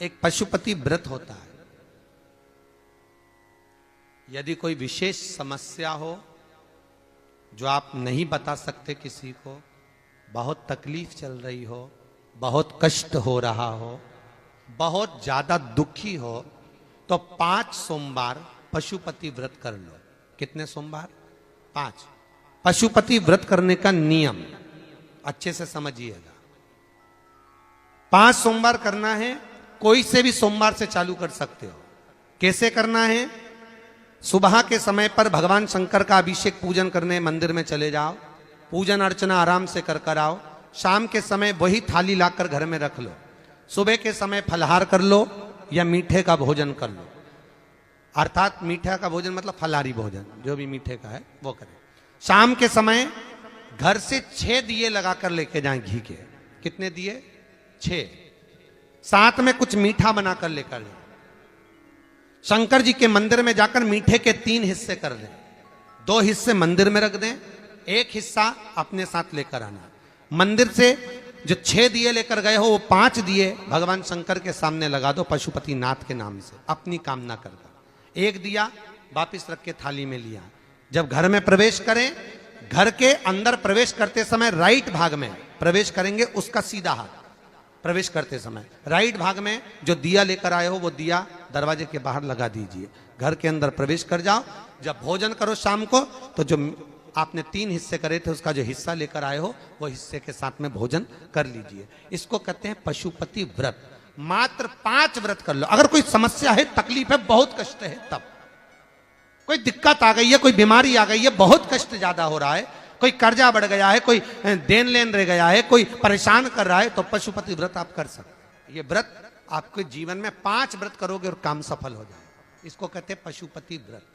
एक पशुपति व्रत होता है। यदि कोई विशेष समस्या हो जो आप नहीं बता सकते किसी को, बहुत तकलीफ चल रही हो, बहुत कष्ट हो रहा हो, बहुत ज्यादा दुखी हो, तो 5 सोमवार पशुपति व्रत कर लो। कितने सोमवार? 5। पशुपति व्रत करने का नियम अच्छे से समझिएगा। 5 सोमवार करना है। कोई से भी सोमवार से चालू कर सकते हो। कैसे करना है? सुबह के समय पर भगवान शंकर का अभिषेक पूजन करने मंदिर में चले जाओ, पूजन अर्चना आराम से कर आओ। शाम के समय वही थाली लाकर घर में रख लो। सुबह के समय फलहार कर लो या मीठे का भोजन कर लो। अर्थात मीठा का भोजन मतलब फलाहारी भोजन, जो भी मीठे का है वो करें। शाम के समय घर से 6 दिए लगाकर लेके जाएं घी के। कितने दिए? 6। साथ में कुछ मीठा बनाकर लेकर जाएं। शंकर जी के मंदिर में जाकर मीठे के 3 हिस्से कर दें। 2 हिस्से मंदिर में रख दें, 1 हिस्सा अपने साथ लेकर आना। मंदिर से जो 6 दिए लेकर गए हो, वो 5 दिए भगवान शंकर के सामने लगा दो पशुपति नाथ के नाम से, अपनी कामना कर दो। 1 दिया वापिस रख के थाली में लिया। जब घर में प्रवेश करें, घर के अंदर प्रवेश करते समय राइट भाग में प्रवेश करेंगे, उसका सीधा हाथ प्रवेश करते समय राइट भाग में जो दिया लेकर आए हो वो दिया दरवाजे के बाहर लगा दीजिए। घर के अंदर प्रवेश कर जाओ। जब भोजन करो शाम को, तो जो आपने 3 हिस्से करे थे उसका जो हिस्सा लेकर आए हो वो हिस्से के साथ में भोजन कर लीजिए। इसको कहते हैं पशुपति व्रत। मात्र 5 व्रत कर लो। अगर कोई समस्या है, तकलीफ है, बहुत कष्ट है, तब कोई दिक्कत आ गई है, कोई बीमारी आ गई है, बहुत कष्ट ज्यादा हो रहा है, कोई कर्जा बढ़ गया है, कोई देन लेन रह गया है, कोई परेशान कर रहा है, तो पशुपति व्रत आप कर सकते। ये व्रत आपके जीवन में 5 व्रत करोगे और काम सफल हो जाए। इसको कहते हैं पशुपति व्रत।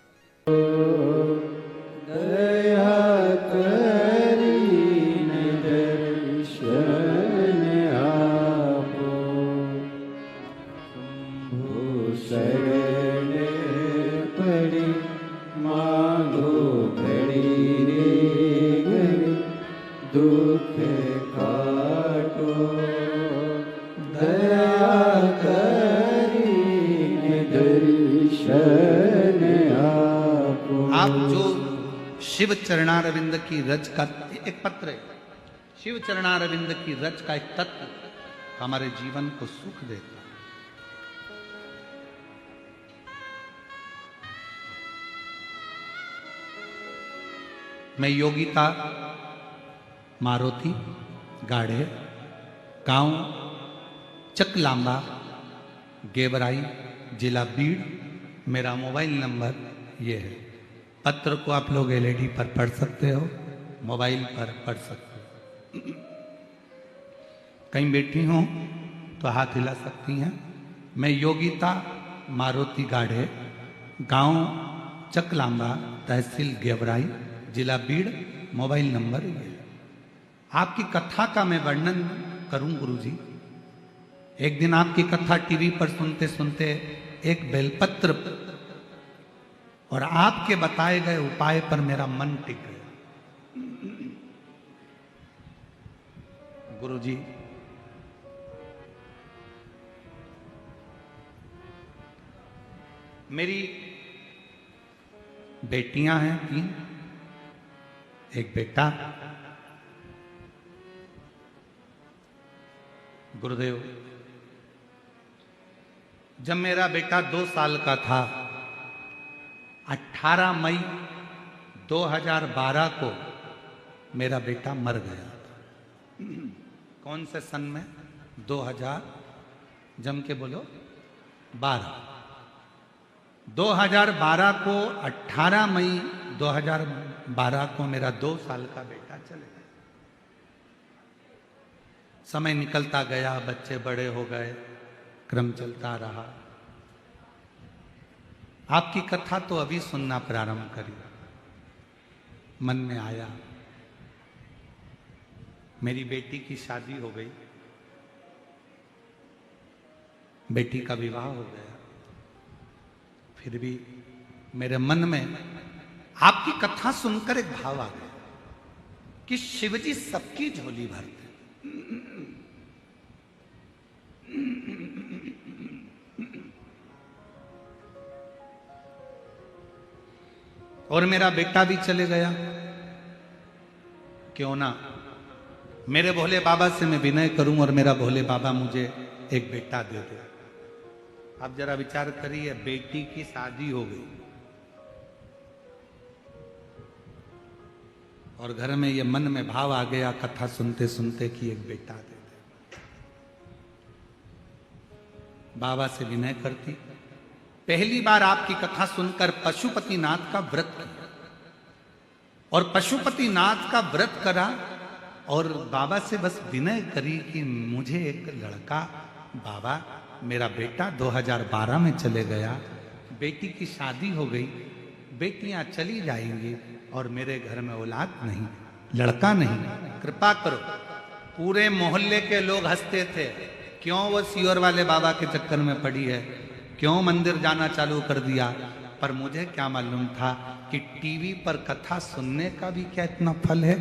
दया करीन दर्शन आपो, शंभु शरण पड़ी मांगो घड़ी रे घड़ी, दुख काटो। दया करीन दर्शन आपो। आप जो शिव चरणारविंद की रज का एक पत्र है, शिव चरणारविंद की रज का एक तत्व हमारे जीवन को सुख देता है। मैं योगिता मारुति गाढ़े, गांव चकलांबा, गेवराई, जिला बीड़। मेरा मोबाइल नंबर ये है। पत्र को आप लोग एलईडी पर पढ़ सकते हो, मोबाइल पर पढ़ सकते हो। कहीं बैठी हो तो हाथ हिला सकती हैं। मैं योगिता मारुति गाढ़े, गांव चकलांबा, तहसील गेवराई, जिला बीड़। मोबाइल नंबर ये है। आपकी कथा का मैं वर्णन करूं गुरुजी। एक दिन आपकी कथा टीवी पर सुनते सुनते एक बेलपत्र और आपके बताए गए उपाय पर मेरा मन टिक गया। गुरुजी, मेरी बेटियां हैं 3, एक बेटा। गुरुदेव, जब मेरा बेटा 2 साल का था, 18 मई 2012 को मेरा बेटा मर गया था। कौन से सन में? 2000, जम के बोलो, 12। 2012 को 18 मई 2012 को मेरा 2 साल का बेटा चले गया। समय निकलता गया, बच्चे बड़े हो गए, क्रम चलता रहा। आपकी कथा तो अभी सुनना प्रारंभ करी, मन में आया। मेरी बेटी की शादी हो गई, बेटी का विवाह हो गया। फिर भी मेरे मन में आपकी कथा सुनकर एक भाव आ गया कि शिवजी सबकी झोली भरते। और मेरा बेटा भी चले गया, क्यों ना मेरे भोले बाबा से मैं विनय करूं और मेरा भोले बाबा मुझे एक बेटा दे दे। आप जरा विचार करिए, बेटी की शादी हो गई और घर में ये मन में भाव आ गया कथा सुनते सुनते कि एक बेटा दे दे। बाबा से विनय करती। पहली बार आपकी कथा सुनकर पशुपतिनाथ का व्रत किया और पशुपतिनाथ का व्रत करा और बाबा से बस विनय करी कि मुझे एक लड़का, बाबा मेरा बेटा 2012 में चले गया, बेटी की शादी हो गई, बेटियां चली जाएंगी और मेरे घर में औलाद नहीं, लड़का नहीं, कृपा करो। पूरे मोहल्ले के लोग हंसते थे, क्यों वो सियोर वाले बाबा के चक्कर में पड़ी है, क्यों मंदिर जाना चालू कर दिया। पर मुझे क्या मालूम था कि टीवी पर कथा सुनने का भी क्या इतना फल है।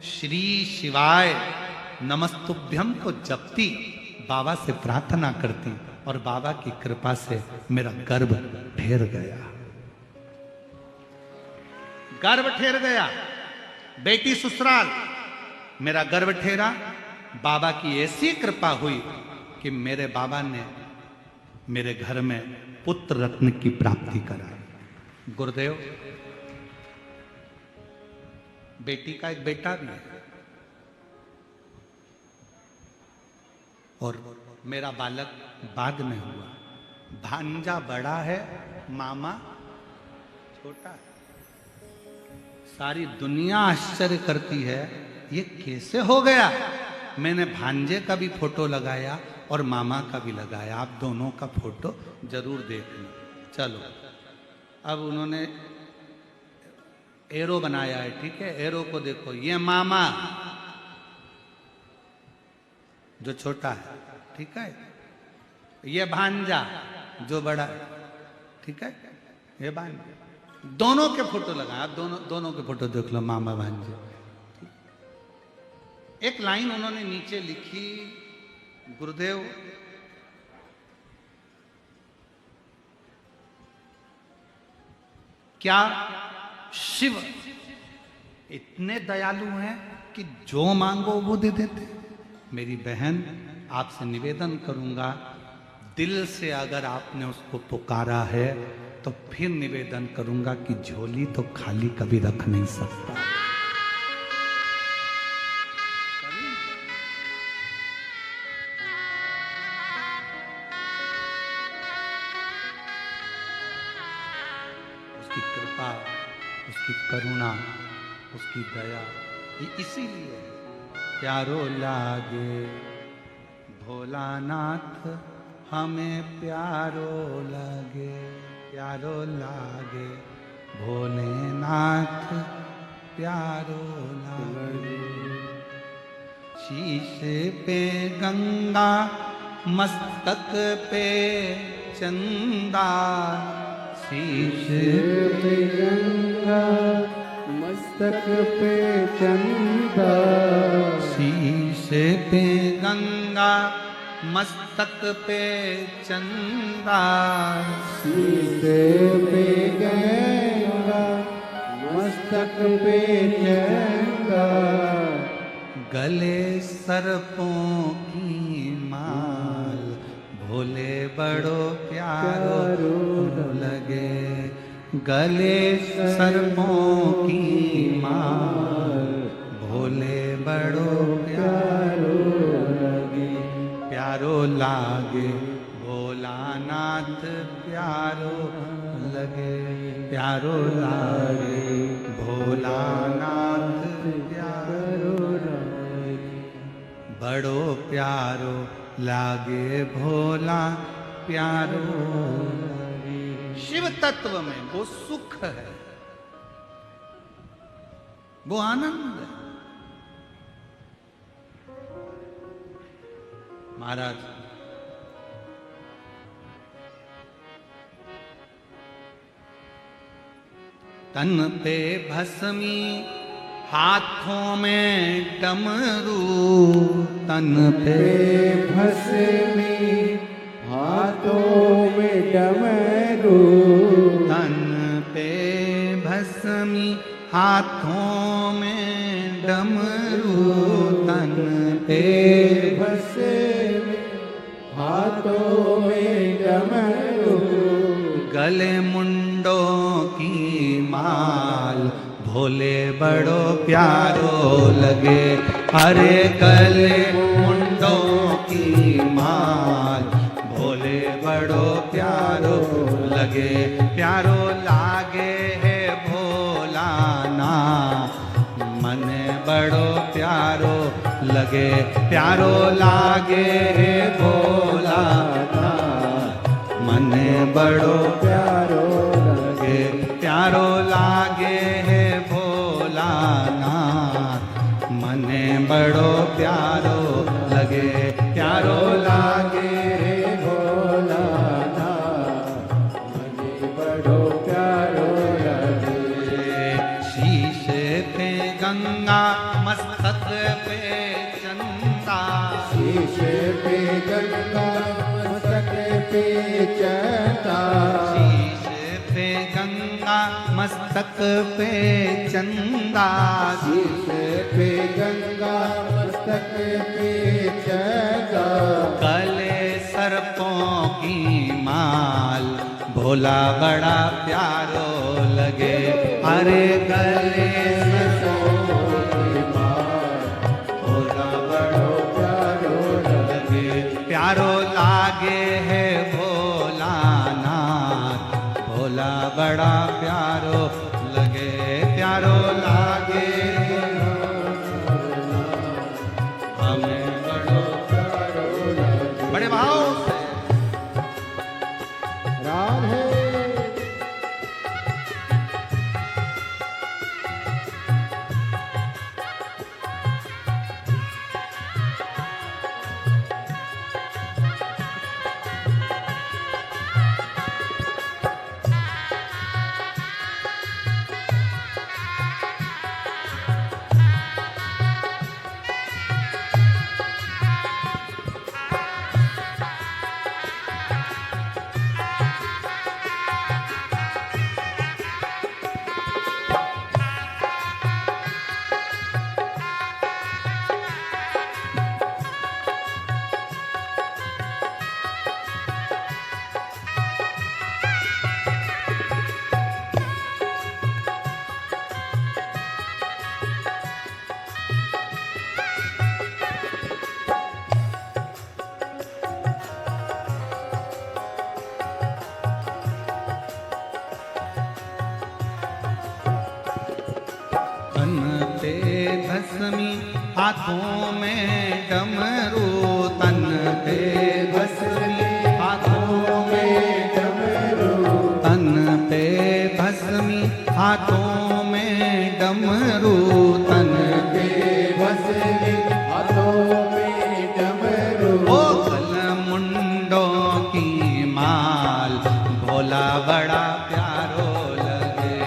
श्री शिवाय नमस्तुभ्यम को जपती, बाबा से प्रार्थना करती और बाबा की कृपा से मेरा गर्भ ठहर गया, गर्भ ठहर गया। बेटी ससुराल, मेरा गर्भ ठहरा। बाबा की ऐसी कृपा हुई कि मेरे बाबा ने मेरे घर में पुत्र रत्न की प्राप्ति कराई। गुरुदेव, बेटी का एक बेटा भी है और मेरा बालक बाद में हुआ। भांजा बड़ा है, मामा छोटा है। सारी दुनिया आश्चर्य करती है ये कैसे हो गया। मैंने भांजे का भी फोटो लगाया और मामा का भी लगाया, आप दोनों का फोटो जरूर देखना। चलो, अब उन्होंने एरो बनाया है, ठीक है, एरो को देखो, ये मामा जो छोटा है, ठीक है, ये भांजा जो बड़ा है, ठीक है, ये भांजा। दोनों के फोटो लगाए, आप दोनों के फोटो देख लो, मामा भांजे। एक लाइन उन्होंने नीचे लिखी, गुरुदेव क्या शिव इतने दयालु हैं कि जो मांगो वो दे देते। मेरी बहन, आपसे निवेदन करूंगा, दिल से अगर आपने उसको पुकारा है तो फिर निवेदन करूंगा कि झोली तो खाली कभी रख नहीं सकता। उसकी कृपा, उसकी करुणा, उसकी दया, ये इसीलिए प्यारो लागे भोलानाथ, हमें प्यारो लागे, प्यारो लागे भोलेनाथ, प्यारो लागे। शीश पे गंगा, मस्तक पे चंदा, शीश पे गंगा, मस्तक पे चंदा, शीश पे गंगा, मस्तक पे चंदा, शीश पे गंगा, मस्तक पे चंदा, गले सर्पों की माल, भोले बड़ो प्यारो लगे। गले सर्पों की माल, भोले बड़ो प्यारो लगे, प्यारो लागे भोलानाथ, प्यारो लगे, प्यारो लागे भोलानाथ, प्यारो लगे, बड़ो प्यारो लागे भोला, प्यारो लगे। शिव तत्व में वो सुख है, वो आनंद है। महाराज, तन पे भस्मी, हाथों में डमरू, तन पे भस्मी, हाथों में डमरू, तन पे भस्मी, भस्मी हाथों में डमरू तन पे भस्मी हाथों में डमरू गले मुंडों की माल भोले बड़ो प्यारो लगे। अरे गले मुंडों की माल भोले बड़ो प्यारो लगे। प्यारो लागे है भोलाना मन बड़ो प्यारो लगे। प्यारो लागे है भोलाना मन बड़ो प्यारो लगे। प्यारो लागे है भोलाना मन बड़ो प्यारो लगे। प्यारो लागे हे भोलाना मने बड़ो प्यारो लगे। शीश पे गंगा मस्तक पे चंदा शीश पे गंगा मस्तक पे चंदा शीश पे गंगा मस्तक पे चंदा शीश पे गंगा मस्तक पे चंदा गले सर्पों की माल भोला बड़ा प्यारो लगे। अरे गले सर्पों की माल भोला बड़ो प्यारो लगे। प्यारो लागे है भोलाना भोला बड़ा प्यारो लगे। प्यारो लागे हमें बड़ो प्यारो लगे। बड़े भाव से राधे तन पे भस्मी हाथों में डमरू तन पे भस्मी हाथों में डमरू तन पे भस्मी हाथों में डमरू तन पे भस्मी हाथों में डमरू ओ गल मुंडों की माल भोला बड़ा प्यारो लगे।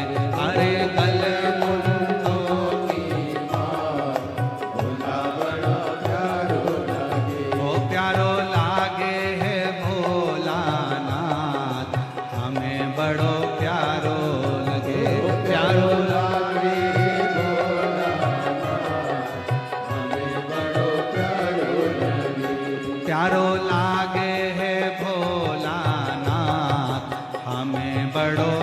अरे गल मुंडों की माल भोला बड़ा प्यारो लगे। ओ प्यारो लागे है भोलानाथ हमें बड़ो प्यारो लगे। प्यारो लागे हमें बड़ो प्यारो लगे। प्यारो लागे है भोलानाथ हमें बड़ो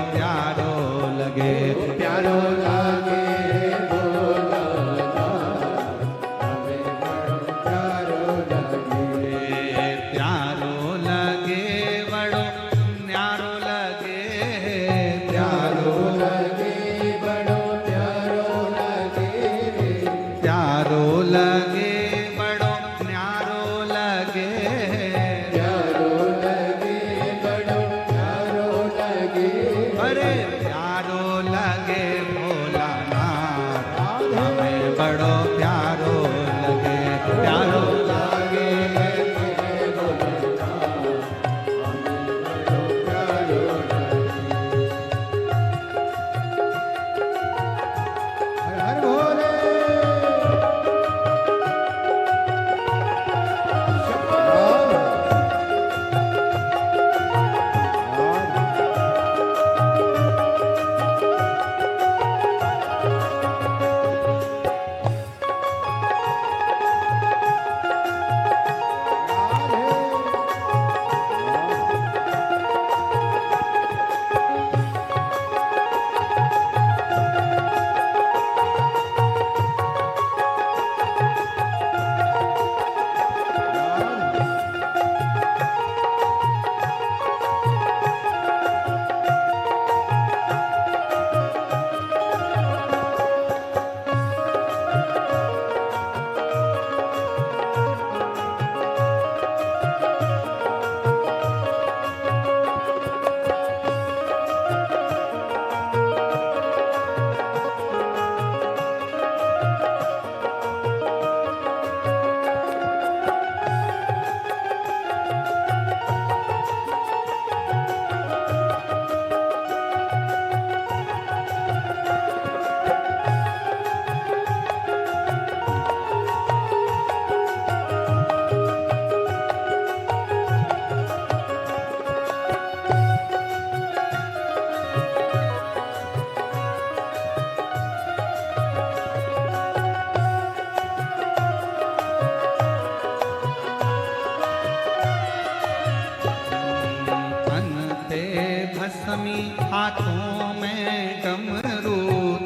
भस्मी हाथों में डमरू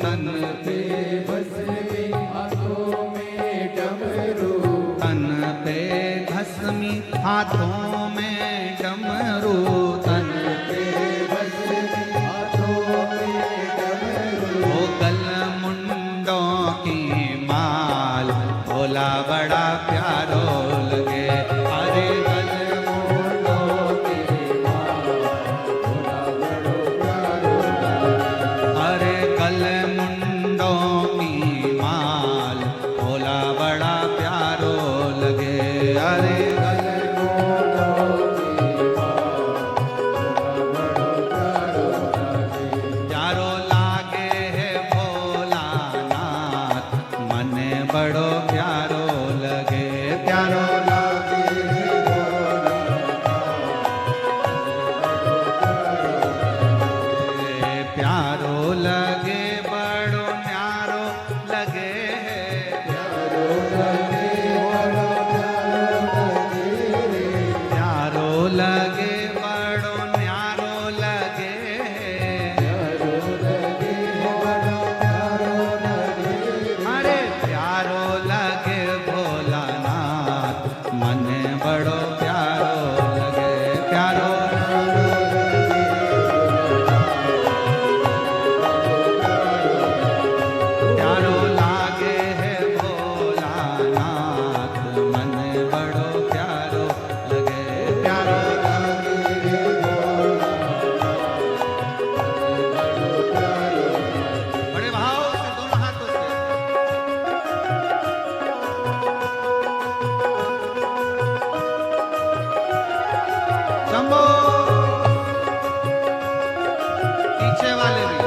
तन पे भस्मी हाथों में डमरू तन पे भस्मी हाथों में डमरू तन पे भस्मी हाथों में डमरू ओ गल मुंडों की माल भोला बड़ा प्यारो लगे अरे गल मुंडों की माल भोला बड़ो प्यारो अरे गल मुंडों की माल भोला बड़ा प्यारो लगे अरे गल मुंडों की माल भोला बड़ो प्यारो प्यारो लगे लागे है भोलानाथ मन बड़ो प्यारो लगे प्यारो लागे प्यारो लगे बड़ो न्यारो लगे प्यारो लगे बड़ो प्यारो लगे प्यारो लगे बड़ो न्यारो लगे प्यारो लगे बड़ो प्यारो लगे अरे प्यारो लगे भोलानाथ मन बड़ो प्यारो लगे प्यारो प्यारो लागे है भोलानाथ मन बड़ो प्यारो लगे प्यारो बड़े भाव से दोनों हाथों से शंभो पीछे वाले भी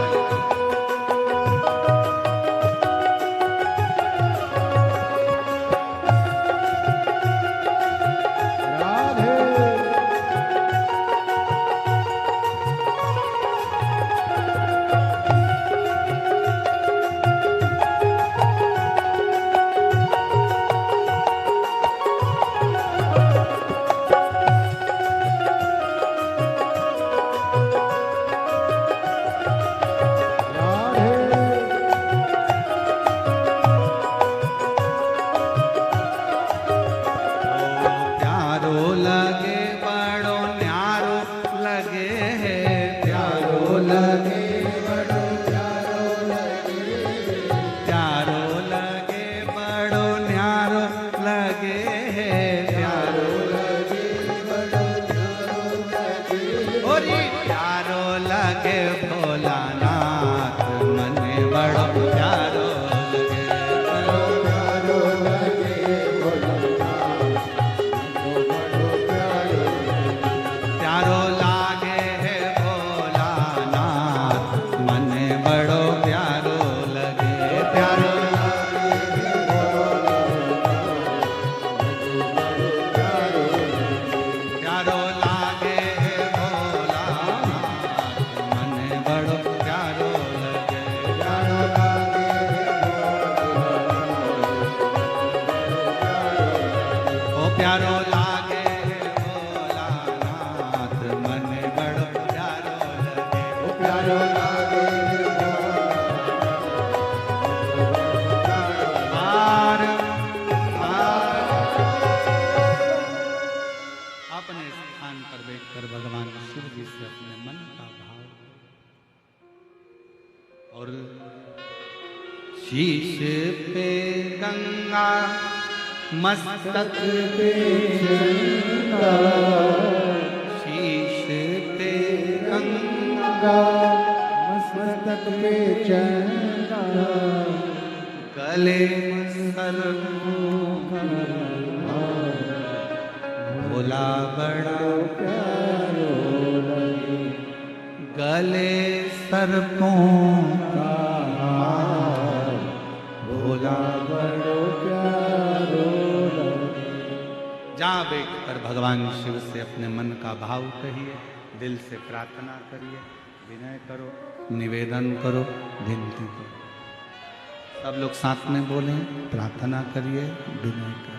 राधे प्यारो लगे बड़ो न्यारो लगे है प्यारो लगे बड़ो प्यारो लगे प्यारो लगे बड़ो न्यारो लगे है प्यारो लगे बड़ो प्यारो लगे ओरी प्यारो लगे भोलानाथ मन बड़ो प्यारो लगे प्यारो लगे बड़ो प्यारो प्यारो लागे है भोलानाथ मन बड़ो प्यारो लगे प्यारो प्यारो लागे है भोलानाथ मन बड़ो प्यारो लगे प्यारो लागे ओ प्यारो लागे है भोलानाथ मन बड़ो प्यारो लगे प्यारो लागे पार अपने स्थान पर बैठकर भगवान शिव जी से अपने मन का भाव और शीश पे गंगा मस्तक पे गंगा शीश पे गंगा मस्तक पे चंगा गले सर भोला बड़ा प्यारो लगे गले सर्पों का हार भोला बड़ो प्यारो लगे जहाँ बैठकर भगवान शिव से अपने मन का भाव कहिए, दिल से प्रार्थना करिए, विनय करो, निवेदन करो, विनती करो। सब लोग साथ में बोलें, प्रार्थना करिए, विनय करिए।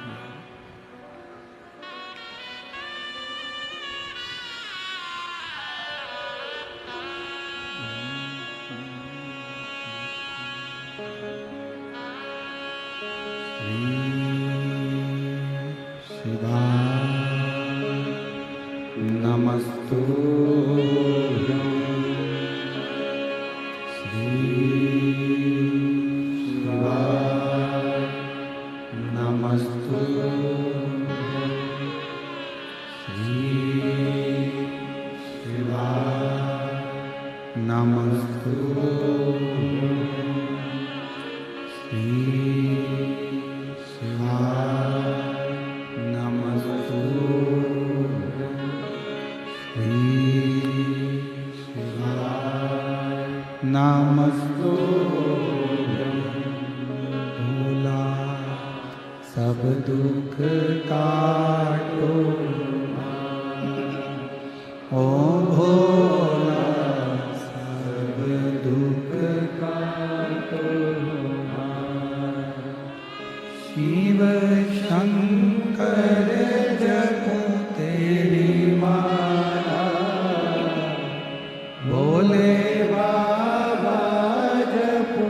नमस्तुभ्यं श्री शिवाय नमस्तुभ्यं श्री शिवाय नमस्तुभ्यं श्री शिवाय नमस्तुभ्यं श्री शिवाय नमस्तुभ्यं भोला सब दुख काटो ओम भोला सब दुख काटो शिव शंकर जपो तेरी माला भोले बाबा जपो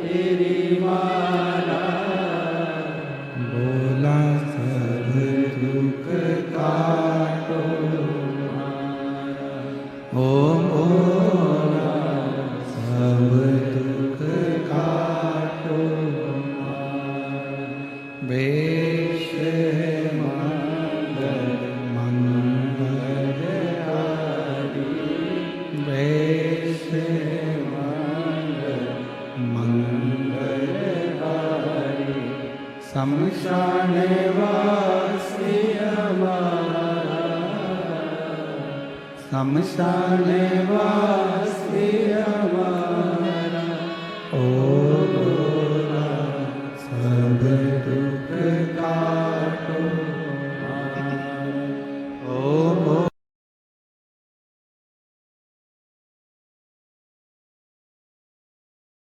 तेरी माला भोला सब दुख काटो ओम भोला सब दुख काटो वेश मंगल मंगलहारी वेश मंगल मंगलहारी शमशान वासी हमारा शमशान वासी